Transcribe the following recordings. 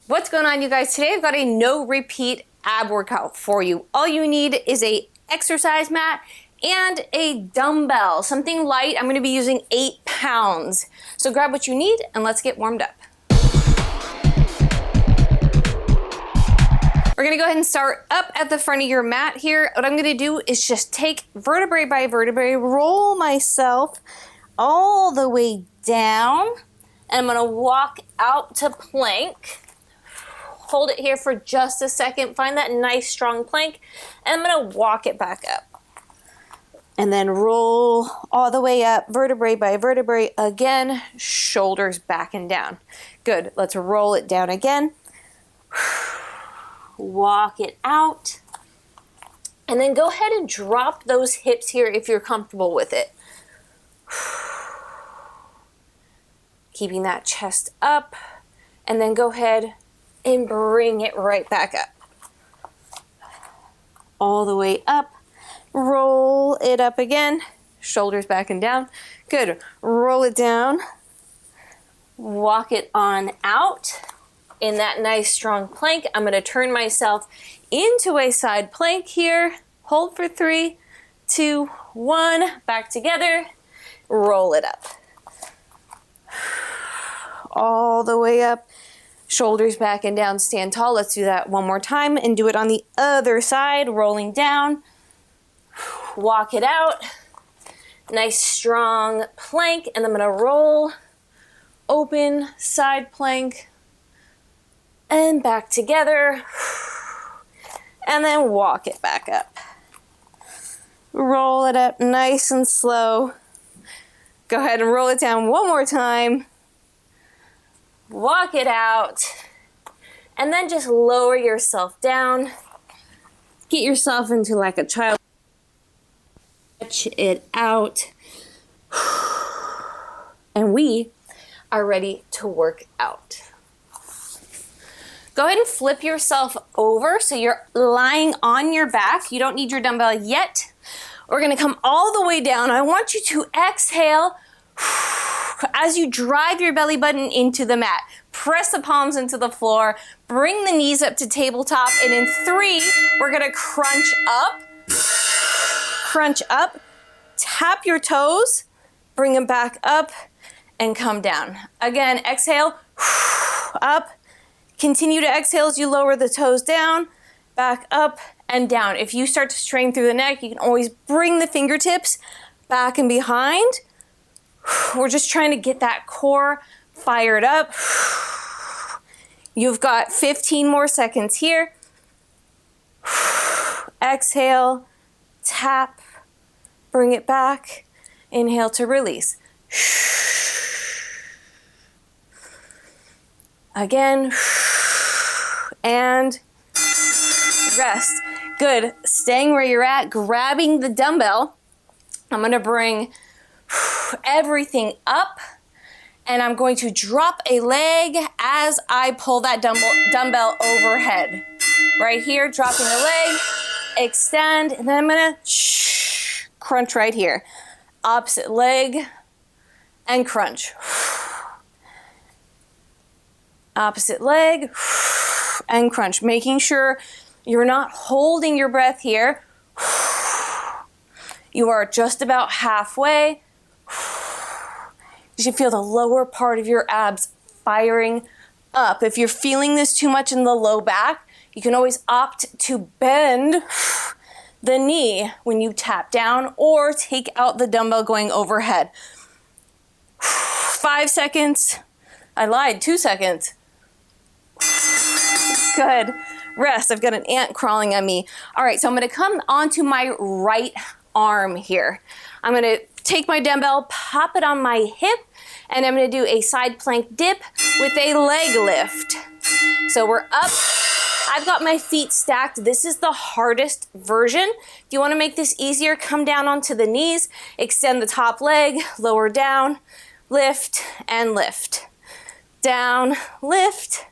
What's going on, you guys? Today I've got a no repeat ab workout for you. All you need is a exercise mat and a dumbbell, something light. I'm going to be using 8 pounds. So grab what you need and let's get warmed up. We're going to go ahead and start up at the front of your mat here. What I'm going to do is just take vertebrae by vertebrae, roll myself all the way down, and I'm going to walk out to plank. Hold it here for just a second. Find that nice strong plank, and I'm going to walk it back up. And then roll all the way up, vertebrae by vertebrae again, shoulders back and down. Good. Let's roll it down again. Walk it out. And then go ahead and drop those hips here if you're comfortable with it. Keeping that chest up. And then go ahead and bring it right back up. All the way up. Roll it up again. Shoulders back and down. Good. Roll it down. Walk it on out. In that nice strong plank, I'm going to turn myself into a side plank here. Hold for 3, 2, 1. Back together. Roll it up. All the way up. Shoulders back and down, stand tall. Let's do that one more time and do it on the other side, rolling down. Walk it out. Nice strong plank, and I'm gonna roll, open, side plank, and back together. And then walk it back up. Roll it up nice and slow. Go ahead and roll it down one more time. Walk it out, and then just lower yourself down. Get yourself into like a child. Stretch it out. And we are ready to work out. Go ahead and flip yourself over so you're lying on your back. You don't need your dumbbell yet. We're gonna come all the way down. I want you to exhale as you drive your belly button into the mat. Press the palms into the floor, bring the knees up to tabletop, and in 3, we're gonna crunch up, tap your toes, bring them back up, and come down. Again, exhale, up, continue to exhale as you lower the toes down, back up and down. If you start to strain through the neck, you can always bring the fingertips back and behind. We're just trying to get that core fired up. You've got 15 more seconds here. Exhale, tap, bring it back. Inhale to release. Again, and rest. Good. Staying where you're at, grabbing the dumbbell. I'm going to bring everything up, and I'm going to drop a leg as I pull that dumbbell overhead. Right here, dropping the leg, extend, and then I'm going to crunch right here. Opposite leg and crunch. Opposite leg and crunch. Making sure you're not holding your breath here. You are just about halfway. You should feel the lower part of your abs firing up. If you're feeling this too much in the low back, you can always opt to bend the knee when you tap down or take out the dumbbell going overhead. 5 seconds. I lied, 2 seconds. Good. Rest. I've got an ant crawling on me. All right, so I'm going to come onto my right arm here. I'm going to take my dumbbell, pop it on my hip, and I'm going to do a side plank dip with a leg lift. So we're up. I've got my feet stacked. This is the hardest version. If you want to make this easier, come down onto the knees, extend the top leg, lower down, lift, and lift. Down, lift,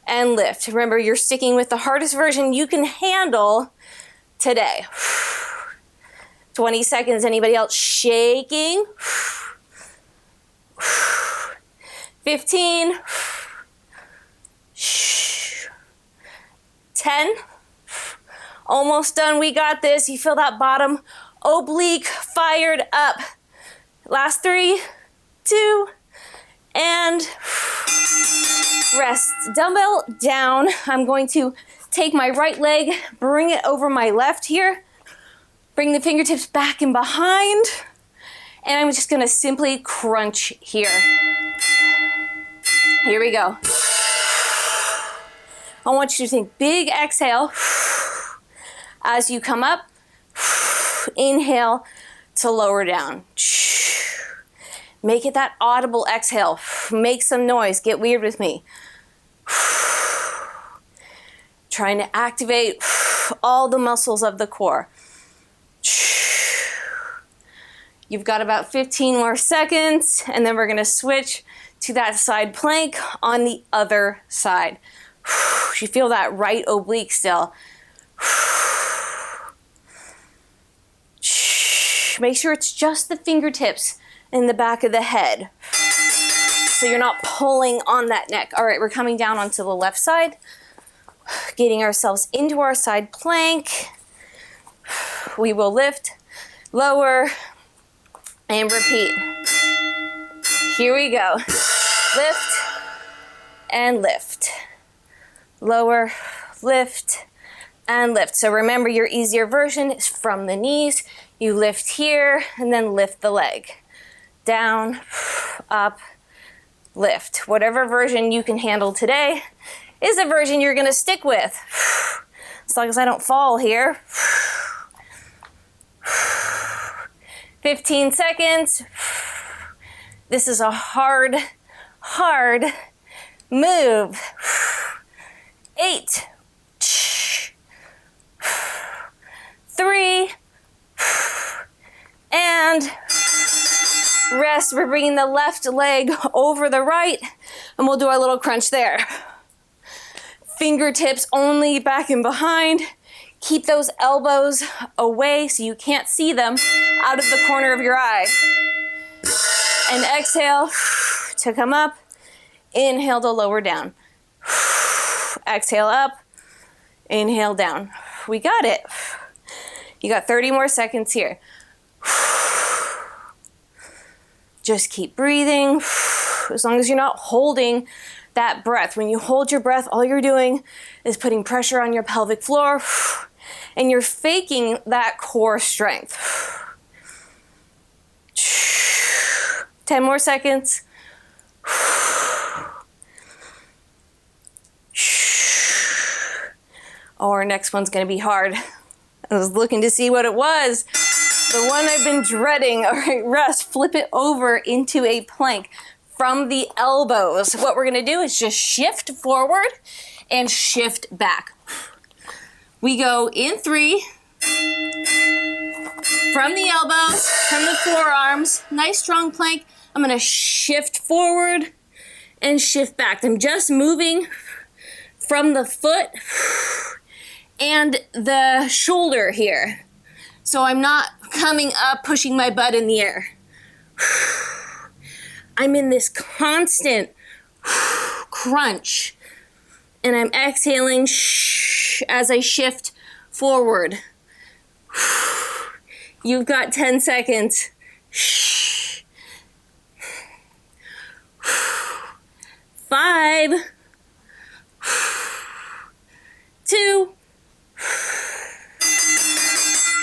and lift. Remember, you're sticking with the hardest version you can handle today. 20 seconds. Anybody else shaking? 15. 10. Almost done, we got this. You feel that bottom oblique fired up. Last 3, 2, and rest. Dumbbell down. I'm going to take my right leg, bring it over my left here, bring the fingertips back and behind, and I'm just gonna simply crunch here. Here we go. I want you to think big exhale as you come up, inhale to lower down. Make it that audible exhale. Make some noise, get weird with me. Trying to activate all the muscles of the core. You've got about 15 more seconds, and then we're gonna switch to that side plank on the other side. You feel that right oblique still. Make sure it's just the fingertips in the back of the head, so you're not pulling on that neck. All right, we're coming down onto the left side, getting ourselves into our side plank. We will lift, lower, and repeat. Here we go. Lift and lift. Lower, lift, and lift. So remember, your easier version is from the knees. You lift here and then lift the leg. Down, up, lift. Whatever version you can handle today is a version you're gonna stick with. As long as I don't fall here. 15 seconds. This is a hard move. 8, 3, and rest. We're bringing the left leg over the right, and we'll do our little crunch there. Fingertips only back and behind. Keep those elbows away so you can't see them out of the corner of your eye. And exhale to come up. Inhale to lower down. Exhale up. Inhale down. We got it. You got 30 more seconds here. Just keep breathing. As long as you're not holding that breath. When you hold your breath, all you're doing is putting pressure on your pelvic floor, and you're faking that core strength. 10 more seconds. Oh, our next one's gonna be hard. I was looking to see what it was. The one I've been dreading. All right, rest, flip it over into a plank from the elbows. What we're gonna do is just shift forward and shift back. We go in 3, from the elbows, from the forearms, nice strong plank. I'm gonna shift forward and shift back. I'm just moving from the foot and the shoulder here. So I'm not coming up, pushing my butt in the air. I'm in this constant crunch, and I'm exhaling as I shift forward. You've got 10 seconds. 5, 2,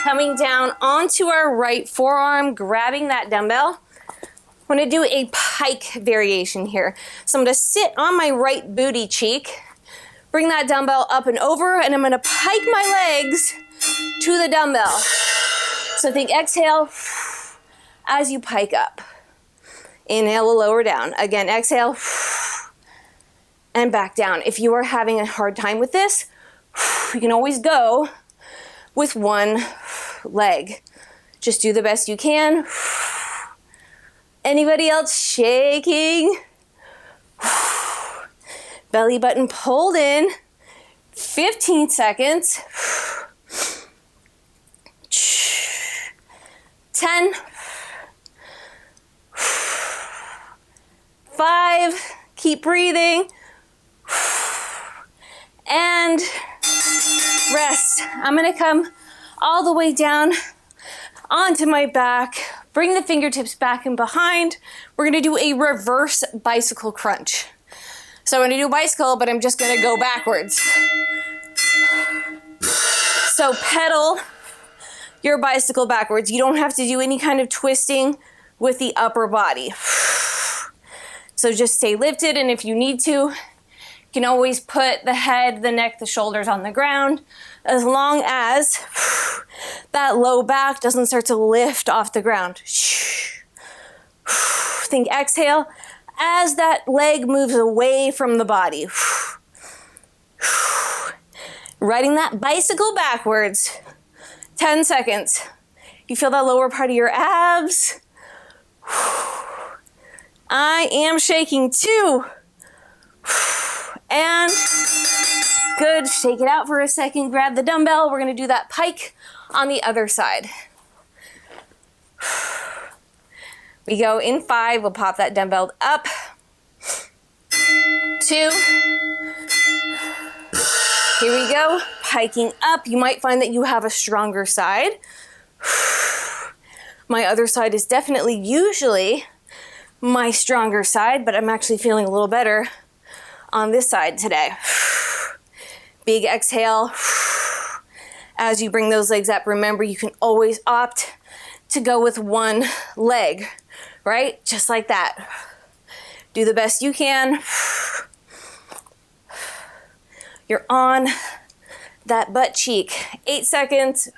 coming down onto our right forearm, grabbing that dumbbell. I'm gonna do a pike variation here. So I'm gonna sit on my right booty cheek, bring that dumbbell up and over, and I'm gonna pike my legs to the dumbbell. So think exhale as you pike up. Inhale to lower down. Again, exhale and back down. If you are having a hard time with this, you can always go with one leg. Just do the best you can. Anybody else shaking? Belly button pulled in. 15 seconds. 10. 5. Keep breathing. And rest. I'm gonna come all the way down onto my back, bring the fingertips back and behind. We're gonna do a reverse bicycle crunch. So I'm gonna do bicycle, but I'm just gonna go backwards. So pedal your bicycle backwards. You don't have to do any kind of twisting with the upper body. So just stay lifted, and if you need to, you can always put the head, the neck, the shoulders on the ground, as long as that low back doesn't start to lift off the ground. Think exhale as that leg moves away from the body. Riding that bicycle backwards. 10 seconds. You feel that lower part of your abs. I am shaking too. And good. Shake it out for a second. Grab the dumbbell. We're going to do that pike on the other side. We go in 5. We'll pop that dumbbell up. 2. Here we go. Piking up. You might find that you have a stronger side. My other side is definitely usually my stronger side, but I'm actually feeling a little better on this side today. Big exhale. As you bring those legs up, remember you can always opt to go with one leg, right? Just like that. Do the best you can. You're on that butt cheek. 8 seconds.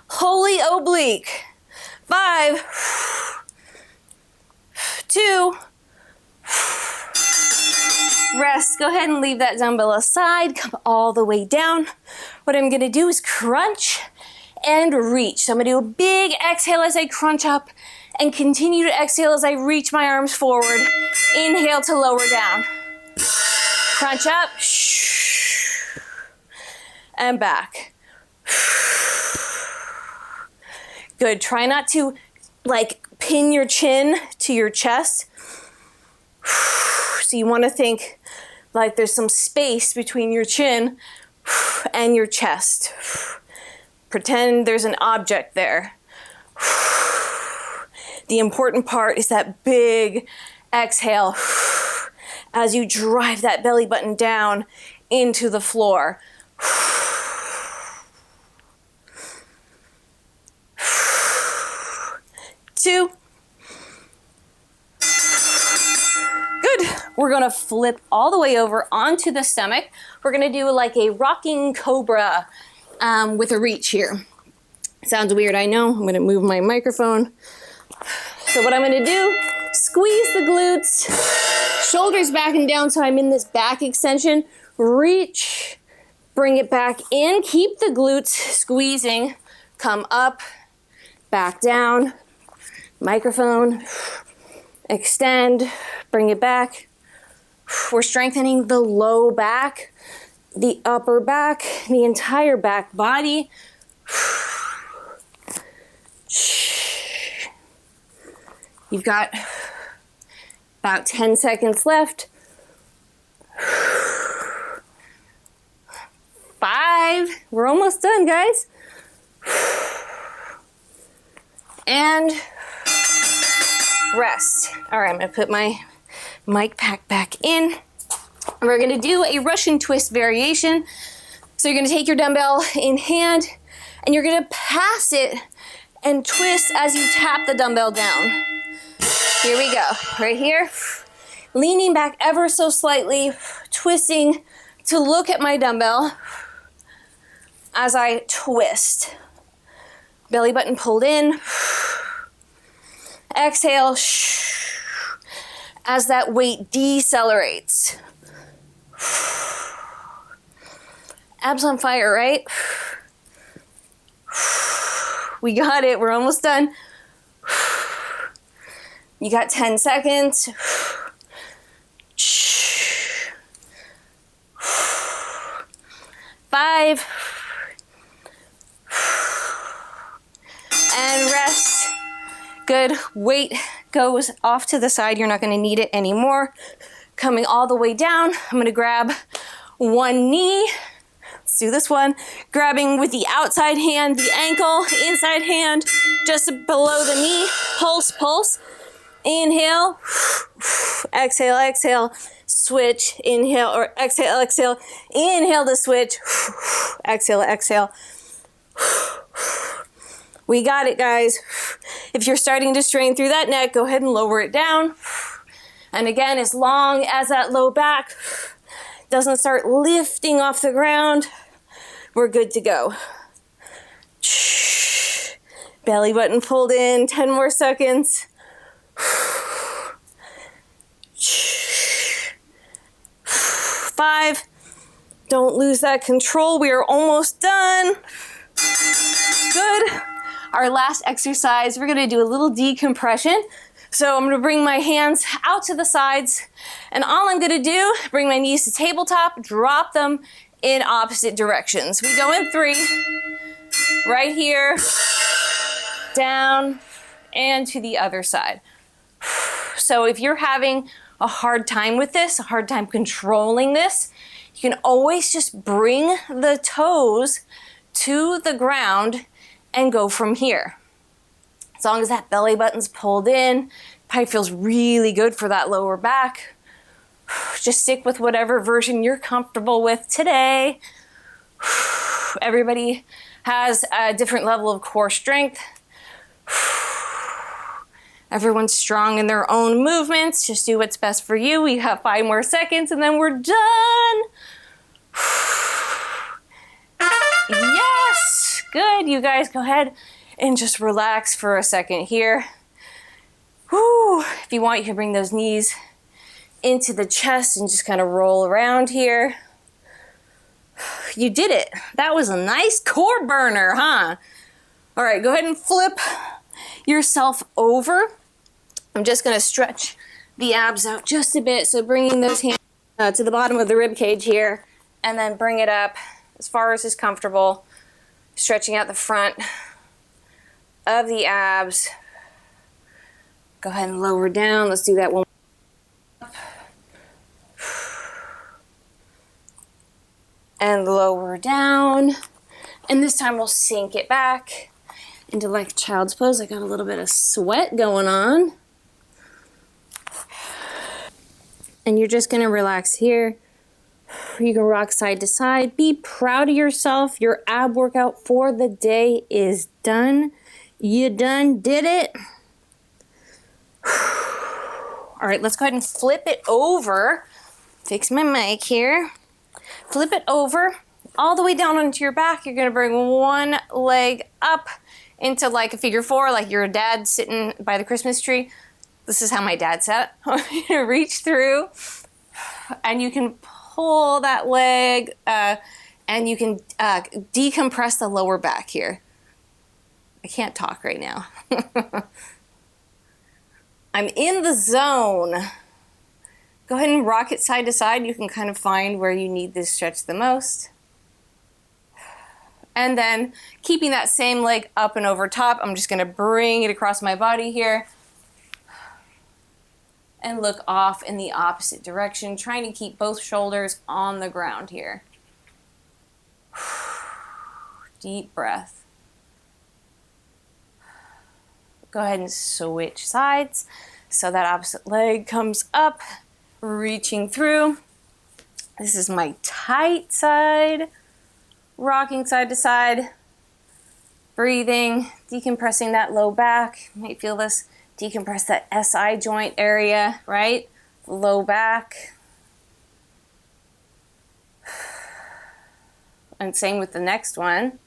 Holy oblique. 5, 2, rest. Go ahead and leave that dumbbell aside. Come all the way down. What I'm gonna do is crunch and reach. So I'm gonna do a big exhale as I crunch up and continue to exhale as I reach my arms forward. Inhale to lower down. Crunch up. And back. Good. Try not to pin your chin to your chest. So you want to think like there's some space between your chin and your chest. Pretend there's an object there. The important part is that big exhale as you drive that belly button down into the floor. 2. Good. We're gonna flip all the way over onto the stomach. We're gonna do like a rocking cobra with a reach here. Sounds weird, I know. I'm gonna move my microphone. So what I'm gonna do, squeeze the glutes, shoulders back and down so I'm in this back extension. Reach, bring it back in, keep the glutes squeezing, come up, back down, microphone, extend, bring it back. We're strengthening the low back, the upper back, the entire back body. You've got about 10 seconds left. 5. We're almost done, guys. And rest. All right, I'm gonna put my mic pack back in. We're gonna do a Russian twist variation. So you're gonna take your dumbbell in hand and you're gonna pass it and twist as you tap the dumbbell down. Here we go, right here. Leaning back ever so slightly, twisting to look at my dumbbell as I twist. Belly button pulled in. Exhale as that weight decelerates. Abs on fire, right? We got it. We're almost done. You got 10 seconds. 5. And rest. Good. Weight goes off to the side. You're not going to need it anymore. Coming all the way down, I'm going to grab one knee, Let's do this one. Grabbing with the outside hand, the ankle, inside hand, just below the knee. Pulse, pulse. Inhale, exhale, exhale, switch, inhale, or exhale, exhale, inhale to switch, exhale, exhale. We got it, guys. If you're starting to strain through that neck, go ahead and lower it down. And again, as long as that low back doesn't start lifting off the ground, we're good to go. Belly button pulled in, 10 more seconds. 5. Don't lose that control. We are almost done. Good. Our last exercise, we're going to do a little decompression. So I'm going to bring my hands out to the sides, and all I'm going to do, bring my knees to tabletop, drop them in opposite directions. We go in 3, right here, down, and to the other side. So if you're having a hard time with this, a hard time controlling this, you can always just bring the toes to the ground and go from here. As long as that belly button's pulled in, probably feels really good for that lower back. Just stick with whatever version you're comfortable with today. Everybody has a different level of core strength. Everyone's strong in their own movements. Just do what's best for you. We have 5 more seconds and then we're done. Yes, good. You guys go ahead and just relax for a second here. Whew. If you want, you can bring those knees into the chest and just kind of roll around here. You did it. That was a nice core burner, huh? All right, go ahead and flip yourself over. I'm just going to stretch the abs out just a bit. So bringing those hands to the bottom of the rib cage here, and then bring it up as far as is comfortable, stretching out the front of the abs. Go ahead and lower down. Let's do that one. And lower down. And this time we'll sink it back into like child's pose. I got a little bit of sweat going on. And you're just gonna relax here. You can rock side to side. Be proud of yourself. Your ab workout for the day is done. You done did it. All right, let's go ahead and flip it over. Fix my mic here. Flip it over all the way down onto your back. You're gonna bring one leg up into like a figure 4, like your dad sitting by the Christmas tree. This is how my dad sat. You're gonna reach through, and you can pull that leg, and you can decompress the lower back here. I can't talk right now. I'm in the zone. Go ahead and rock it side to side. You can kind of find where you need this stretch the most. And then keeping that same leg up and over top, I'm just gonna bring it across my body here and look off in the opposite direction, trying to keep both shoulders on the ground here. Deep breath. Go ahead and switch sides. So that opposite leg comes up, reaching through. This is my tight side. Rocking side to side. Breathing, decompressing that low back. You might feel this decompress that SI joint area, right? Low back. And same with the next one.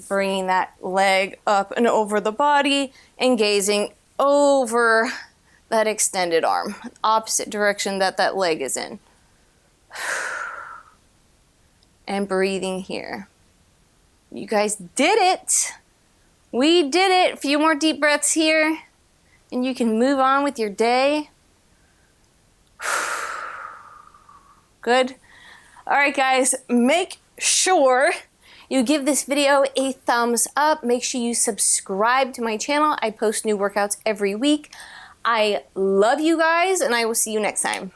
Bringing that leg up and over the body and gazing over that extended arm, opposite direction that that leg is in. And breathing here. You guys did it. We did it. A few more deep breaths here, and you can move on with your day. Good. All right, guys, make sure you give this video a thumbs up. Make sure you subscribe to my channel. I post new workouts every week. I love you guys, and I will see you next time.